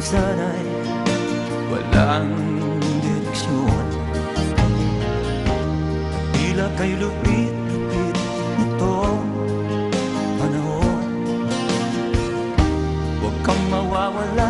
sana'y walang direksyon. Tila kay lupit-lupit nitong panahon. Huwag kang mawawala